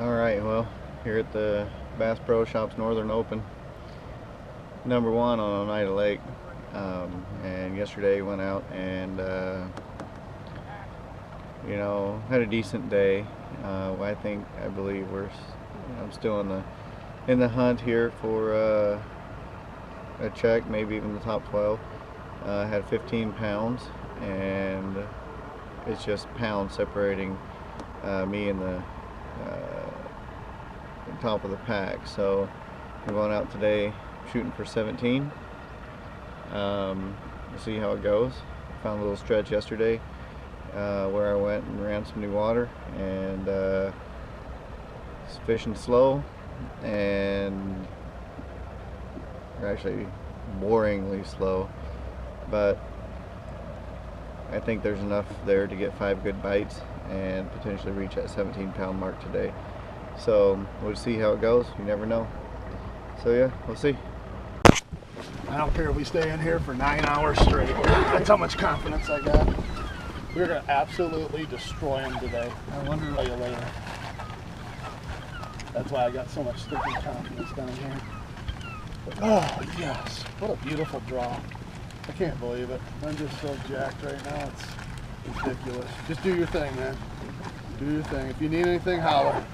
Alright, well, here at the Bass Pro Shops Northern Open, #1 on Oneida Lake, and yesterday went out and had a decent day. I believe I'm still in the hunt here for a check, maybe even the top 12. Had 15 pounds, and it's just pounds separating me and the top of the pack. So I'm going out today shooting for 17. We'll see how it goes. Found a little stretch yesterday where I went and ran some new water, and it's fishing slow and actually boringly slow, but I think there's enough there to get 5 good bites and potentially reach that 17-pound mark today. So we'll see how it goes. You never know. So yeah, we'll see. I don't care if we stay in here for 9 hours straight. That's how much confidence I got. We're gonna absolutely destroy them today. I wonder how you later. That's why I got so much freaking confidence down here. Oh yes, what a beautiful draw. I can't believe it. I'm just so jacked right now. It's ridiculous. Just do your thing, man. Do your thing. If you need anything, holler.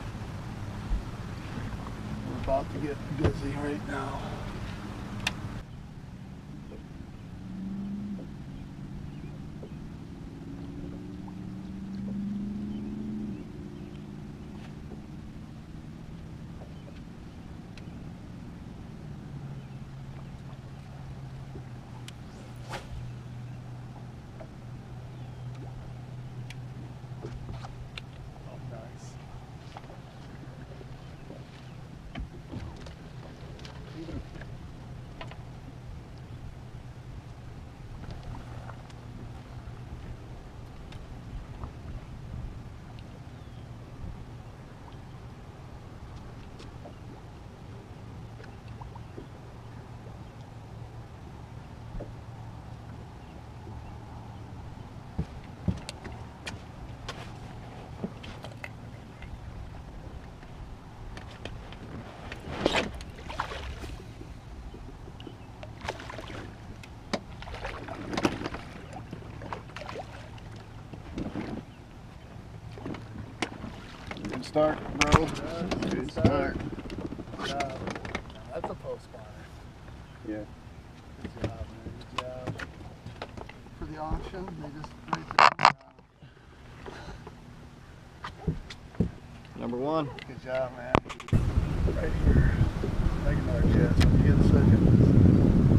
We're about to get busy right now. Good start, bro. Good start. Good job. That's a post spotter. Yeah. Good job, man. Good job. For the auction, they just right there. #1. Good job, man. Right here. Make another cast when you get a second.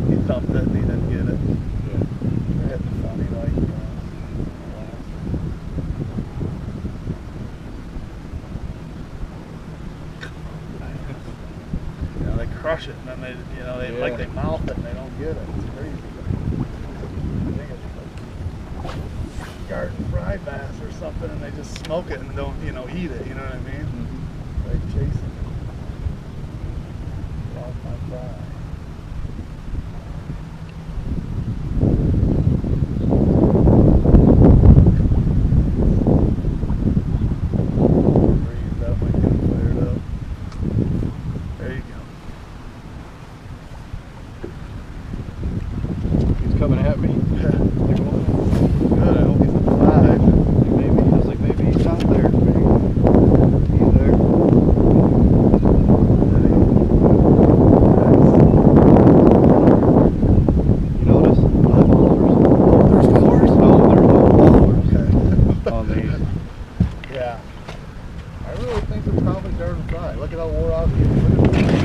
He thumped it and he didn't get it. Yeah. They're hitting funny like they crush it and then they like they mouth it and they don't get it. It's crazy. I think it's like garden fried bass or something, and they just smoke it and don't eat it. You know what I mean? Mm-hmm. Like chasing it. Off my fry. Coming at me. Good, I hope he's alive. Maybe, I was like, maybe he's not there. Maybe he's there. You notice? No followers. There's followers? No, there's no followers. Okay. On these. Yeah. I really think it's probably garden fry. Look at how wore out he is. Look at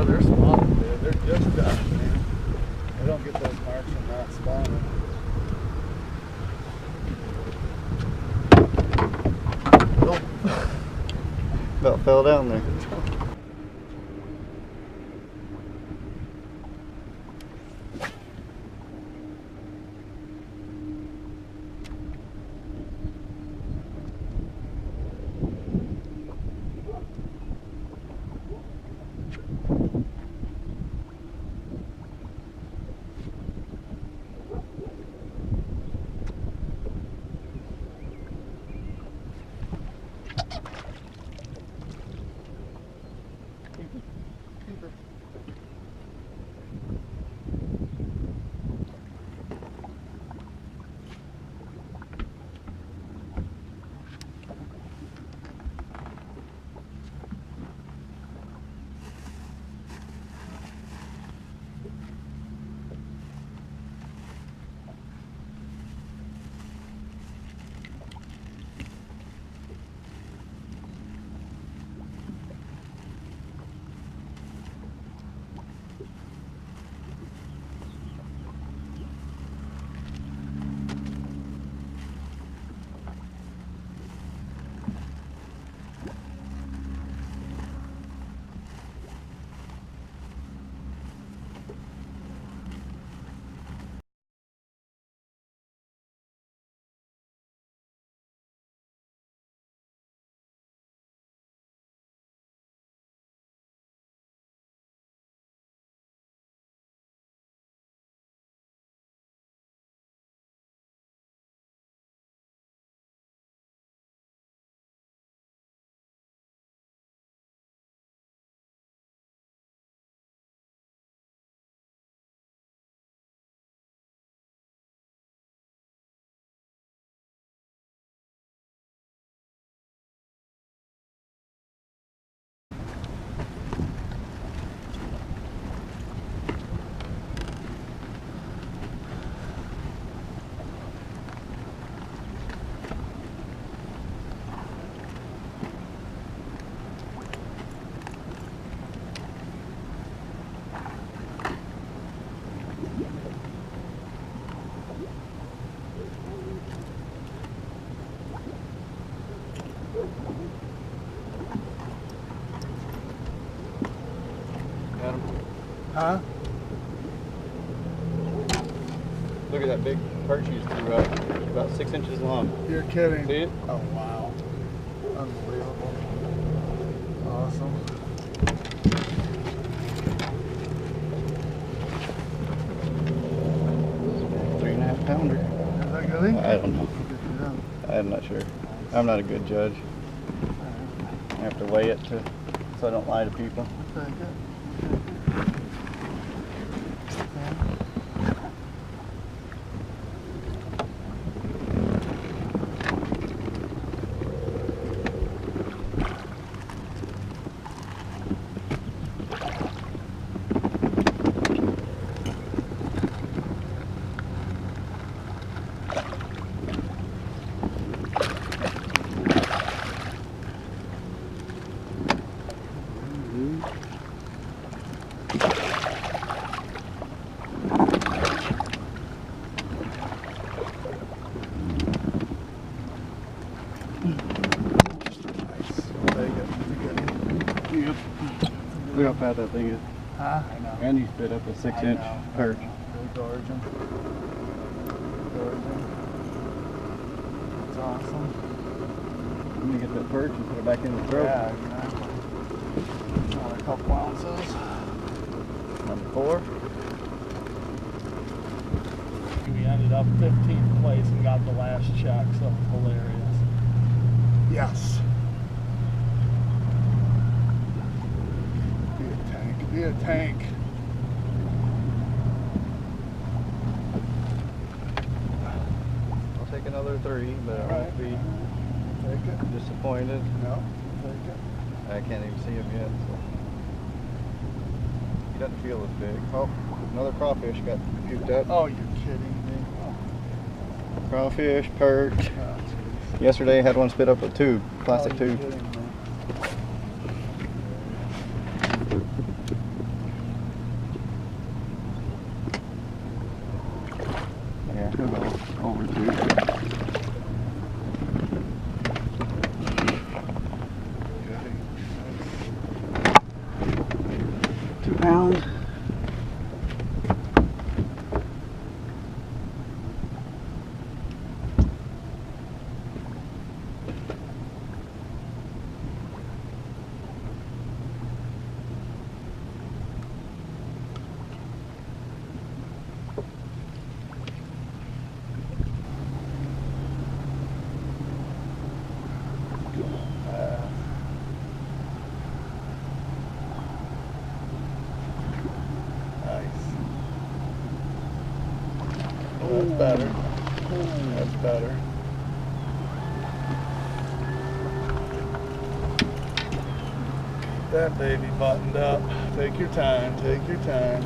they're small, dude. They're just done, man. They don't get those marks from not spawning. About fell down there. Huh? Look at that big perch you just threw up. About 6 inches long. You're kidding. See it? Oh, wow. Unbelievable. Awesome. 3.5 pounder. Is that good? I don't know. I'm not sure. I'm not a good judge. I have to weigh it so I don't lie to people. Take it. Look how fat that thing is. Huh? I know. And you spit up a 6-inch perch. Big origin. It's awesome. I'm gonna get that perch and put it back in the throat. Yeah, exactly. Another couple ounces. Number 4. We ended up 15th place and got the last check, so it was hilarious. Yes. Be a tank. Be a tank. I'll take another 3, but I won't be Take it. disappointed. No. Take it. I can't even see him yet. So. He doesn't feel as big. Oh, another crawfish got puked up. Oh, you're kidding me. Crawfish, perch. Oh, geez. Yesterday I had one spit up a tube, plastic Oh, you're tube. kidding me. Yeah, he'll go over 2. Kidding. 2 pounds. That's better. That's better. That baby buttoned up. Take your time. Take your time.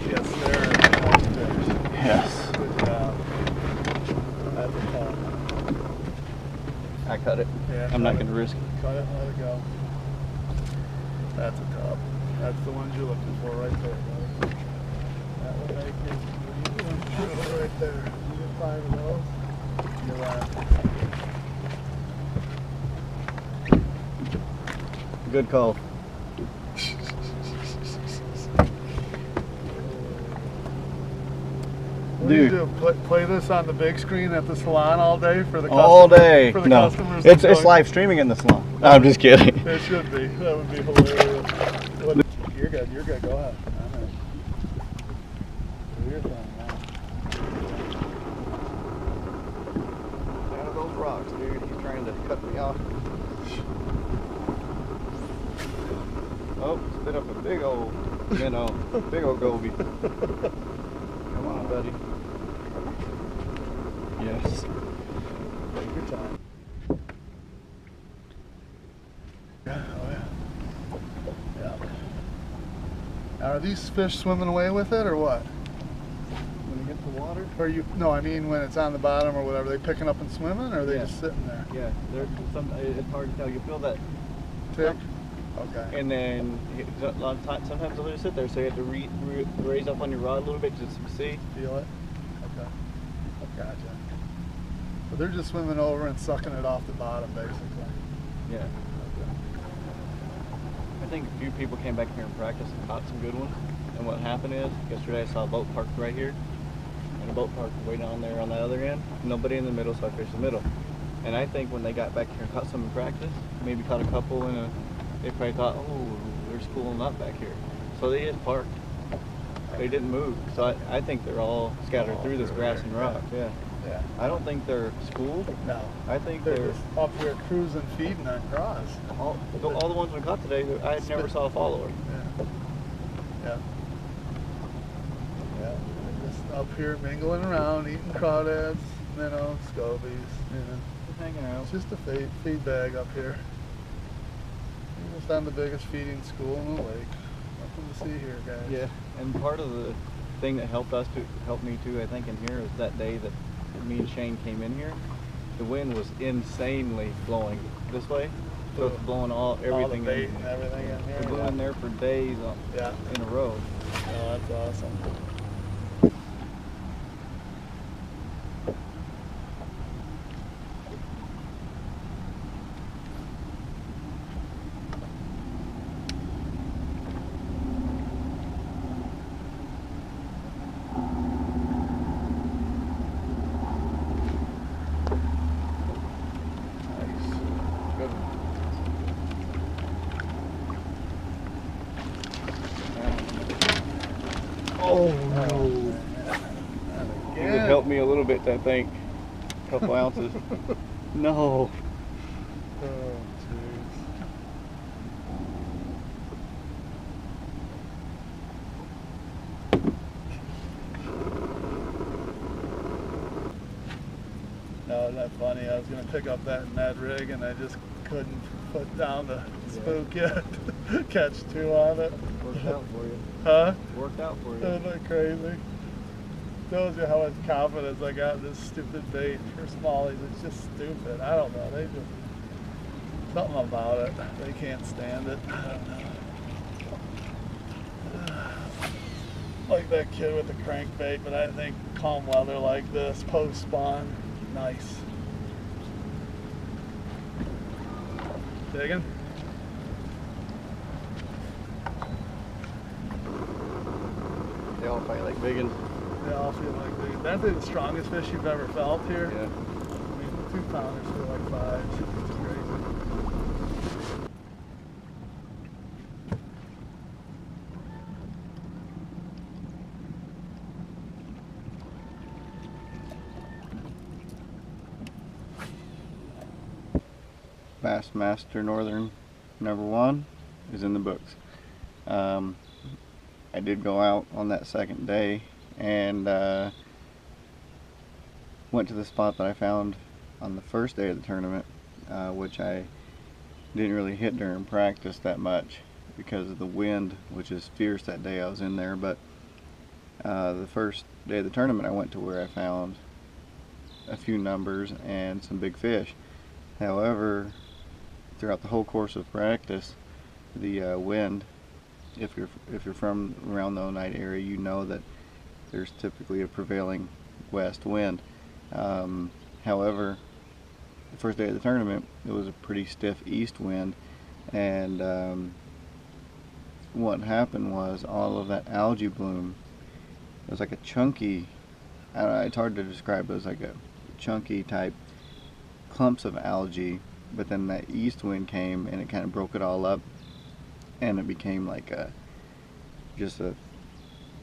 Yes, sir. Yes. Good job. That's a top. I cut it. Yeah, I'm not cut going to risk it. Cut it and let it go. That's a top. That's the ones you're looking for right there, buddy. That will make it right there. You get 5 of those. You're laughing. Good call. What do you Dude. do? Play this on the big screen at the salon all day for the All day. For the No, customers. it's to join? live streaming in the salon. I'm just kidding. It should be. That would be hilarious. What, you're good. You're good. Go ahead. I'm in. Do your thing, man. Out of those rocks, dude. He's trying to cut me off. Oh, spit up a big old minnow, big old goby. Come on, buddy. Yes. Take your time. Yeah, oh yeah. Yeah. Are these fish swimming away with it or what? When it gets to water? Or you? No, I mean when it's on the bottom or whatever. Are they picking up and swimming, or are they Yeah. just sitting there? Yeah, it's hard to tell. You feel that Tick. Okay. and then a lot of times, sometimes they'll just sit there, so you have to raise up on your rod a little bit just to see. Feel it. Okay. Gotcha. But they're just swimming over and sucking it off the bottom, basically. Yeah. Okay. I think a few people came back here and practiced and caught some good ones. And what happened is, yesterday I saw a boat parked right here, and a boat parked way down there on the other end. Nobody in the middle, so I fished the middle. And I think when they got back here and caught some in practice, maybe caught a couple they probably thought, oh, they're schooling up back here. So they just parked. They didn't move. So I think they're all scattered through this grass and rock. Yeah. Yeah. I don't think they're schooled. No. I think They're they're just up here cruising, feeding on craws. all the ones we caught today. I never saw a follower. Yeah. Yeah. Yeah. They're just up here mingling around, eating crawdads, minnows, scobies. You know. Just hanging out. It's just a feed bag up here. We're just on the biggest feeding school in the lake. Nothing to see here, guys. Yeah, and part of the thing that helped me too, I think, in here is that day that me and Shane came in here. The wind was insanely blowing this way, so it's blowing everything. All the bait and everything in here. It blew in there for days in a row. Oh, that's awesome. Oh no! You would help me a little bit, I think. A couple ounces. No. Oh, jeez. No, isn't that funny? I was going to pick up that Ned rig and I just couldn't put down the spook yet. Catch two on it. Worked out for you. Huh? Worked out for you. Isn't that crazy? Shows you how much confidence I got in this stupid bait for smallies. It's just stupid. I don't know. They just, something about it. They can't stand it. I don't know. Like that kid with the crankbait, but I think calm weather like this, post spawn, nice. Digging? They all fight like big ones. They all feel like big. That's the strongest fish you've ever felt here. Yeah. I mean, 2 pounders feel like 5s. It's crazy. Bassmaster Northern #1 is in the books. I did go out on that second day and went to the spot that I found on the first day of the tournament, which I didn't really hit during practice that much because of the wind, which is fierce that day I was in there. But the first day of the tournament I went to where I found a few numbers and some big fish. However, throughout the whole course of practice, the wind, if you're from around the Oneida area, you know that there's typically a prevailing west wind. However, the first day of the tournament, it was a pretty stiff east wind, and what happened was all of that algae bloom, it was like a chunky, I don't know, it's hard to describe, but it was like a chunky type clumps of algae, but then that east wind came and it kind of broke it all up, and it became like just a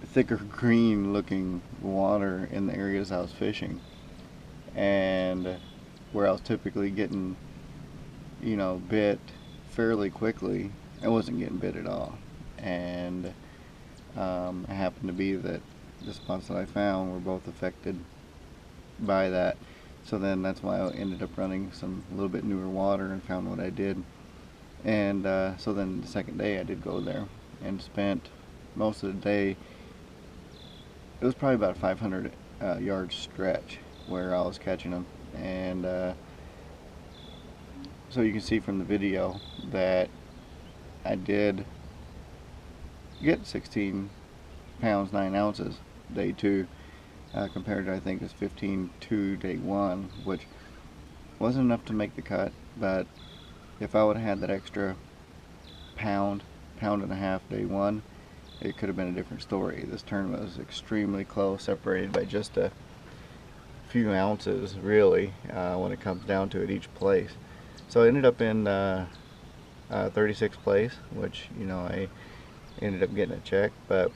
thicker green looking water in the areas I was fishing, and where I was typically getting, you know, bit fairly quickly, I wasn't getting bit at all. And it happened to be that the spots that I found were both affected by that. So then that's why I ended up running some a little bit newer water and found what I did. And so then the second day I did go there and spent most of the day. It was probably about a 500 yard stretch where I was catching them. And so you can see from the video that I did get 16 pounds 9 ounces day 2, compared to I think it's 15.2 day 1, which wasn't enough to make the cut. But if I would have had that extra pound and a half day 1, it could have been a different story. This tournament was extremely close, separated by just a few ounces really, when it comes down to it each place. So I ended up in 36th place, which, you know, I ended up getting a check. But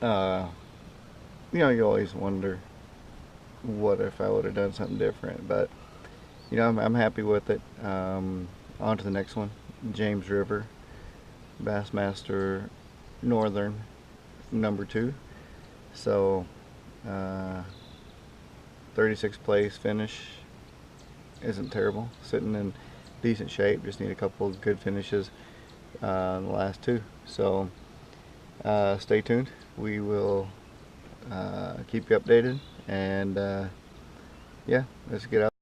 you know, you always wonder what if I would have done something different. But you know, I'm happy with it. On to the next one, James River Bassmaster Northern number 2. So 36th place finish isn't terrible. Sitting in decent shape. Just need a couple of good finishes in the last 2. So stay tuned. We will keep you updated. And yeah, let's get out.